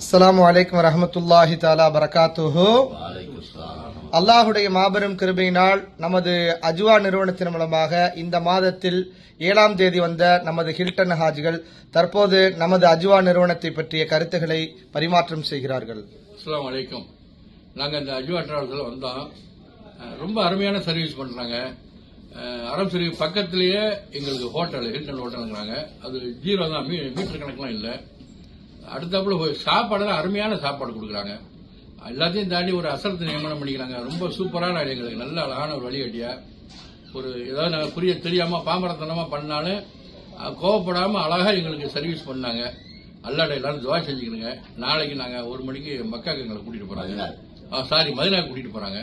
அஸ்ஸலாமு அலைக்கும் வரஹ்மத்துல்லாஹி தஆலா பரகாத்துஹு. அல்லாஹுடைய மாபெரும் கிருபையினால் நமது அஜ்வா நிறுவனத்தின் மூலமாக இந்த மாதத்தில் 7ஆம் தேதி வந்த நமது ஹில்டன் ஹாஜிகள் தற்போது நமது அஜ்வா நிறுவனத்தை பற்றிய கருத்துக்களை பரிமாற்றம் செய்கிறார்கள். அஸ்ஸலாமு அலைக்கும். நாங்கள் இந்த அஜ்வா டிராவல்ஸில் வந்தோம். ரொம்ப அருமையான சர்வீஸ் பண்ணுறாங்க. அரபு சர்வீஸ் பக்கத்திலேயே எங்களுக்கு ஹோட்டல் ஹில்டன் ஹோட்டலுங்கிறாங்க. அது ஜீரோ தான், மீட்டர் கணக்கெலாம் இல்லை. அடுத்தாப்புல சாப்பாடெல்லாம் அருமையான சாப்பாடு கொடுக்குறாங்க. எல்லாத்தையும் தாண்டி ஒரு அசரத்து நியமனம் பண்ணிக்கிறாங்க. ரொம்ப சூப்பரான எங்களுக்கு நல்ல அழகான ஒரு வழிகாட்டியா, ஒரு ஏதாவது நாங்கள் புரிய தெரியாமல் பாமரத்தனமாக பண்ணாலும் கோவப்படாமல் அழகாக எங்களுக்கு சர்வீஸ் பண்ணாங்க. அல்லாட எல்லாரும் துவா செஞ்சுக்கணுங்க. நாளைக்கு நாங்கள் 1 மணிக்கு மக்காவுக்கு எங்களை கூட்டிகிட்டு போகிறாங்க. மதினாவுக்கு கூட்டிகிட்டு போகிறாங்க.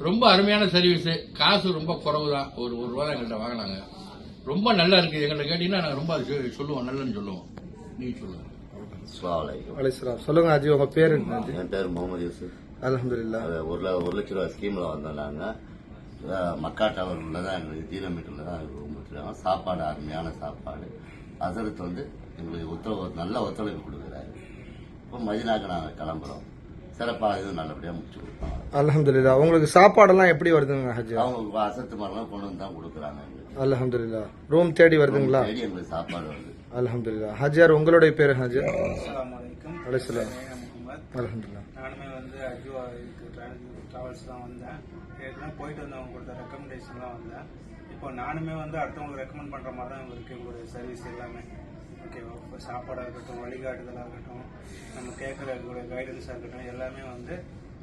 ரொம்ப அருமையான சர்வீஸு. காசு ரொம்ப குறவு தான். ஒரு ரூபா தான் எங்கள்கிட்ட வாங்கினாங்க. ரொம்ப நல்லா இருக்குது. எங்கள்கிட்ட கேட்டீங்கன்னா நாங்கள் ரொம்ப அது சொல்லுவோம், நல்லன்னு சொல்லுவோம். நீ சொல்லுங்க. சொல்லுங்க அஜி, உங்க பேரு? என் பேர் முகமது யூசுப். அல்ஹம்துலில்லாஹ். 1 லட்ச ரூபா ஸ்கீம்ல வந்தோம். நாங்கள் மக்கா டவர்ல தான் எங்களுக்கு ஜீரோமீட்டர்ல தான் எங்களுக்கு சாப்பாடு அருமையான சாப்பாடு. அசரத்து எங்களுக்கு நல்ல ஒத்துழைப்பு கொடுக்குறாரு. இப்போ மதினாக்கு நாங்கள் கிளம்புறோம். சிறப்பாக இது நல்லபடியாக முடிச்சு கொடுப்பாங்க. அல்ஹம்துலில்லாஹ். உங்களுக்கு சாப்பாடெல்லாம் எப்படி வருதுங்க ஹஜி? அவங்க அசரத்து மாதிரிலாம் கொண்டு வந்து தான் கொடுக்குறாங்க. அல்ஹம்துலில்லாஹ். ரூம் தேடி வருதுங்களா? தேடி எங்களுக்கு சாப்பாடு வருது. அல்ஹம்துலில்லாஹ். ஹஜியார், உங்களுடைய பேரு? ஹஜி அஸ்ஸலாமு அலைக்கும். அலைஹிஸ்ஸலாம். முகமது. அல்ஹம்துலில்லாஹ். நானுமே அஜ்வா டிராவல்ஸ் தான் வந்தேன். ஏற்கனவே போயிட்டு வந்தவங்க கொடுத்த ரெக்கமெண்டேஷன் தான் வந்தேன். இப்போ நானுமே அடுத்தவங்களுக்கு ரெக்கமெண்ட் பண்ற மாதிரி தான் இருக்கு எங்களுடைய சர்வீஸ் எல்லாமே. ஓகேவா? இப்போ சாப்பாடாக இருக்கட்டும், வழிகாட்டுதலாக இருக்கட்டும், நம்ம கேட்குற கைடன்ஸாக இருக்கட்டும், எல்லாமே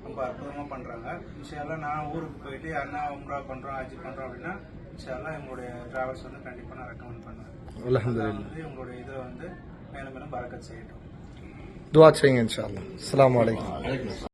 ரொம்ப அற்புதமாக பண்ணுறாங்க. இன்ஷால்லா நான் ஊருக்கு போயிட்டு அண்ணா உம்ரா பண்ணுறோம், ஹஜ் பண்ணுறோம் அப்படின்னா இன்ஷால்லா எங்களுடைய டிராவல்ஸ் கண்டிப்பாக நான் ரெக்கமெண்ட் பண்ணுவேன். அல்ஹம்துலில்லாஹ். உங்களுடைய இதில் மேலும் மேலும் பரக்கத் செய்யட்டும். துஆ செய்யுங்க இன்ஷா அல்லாஹ். அஸ்ஸலாமு அலைக்கும்.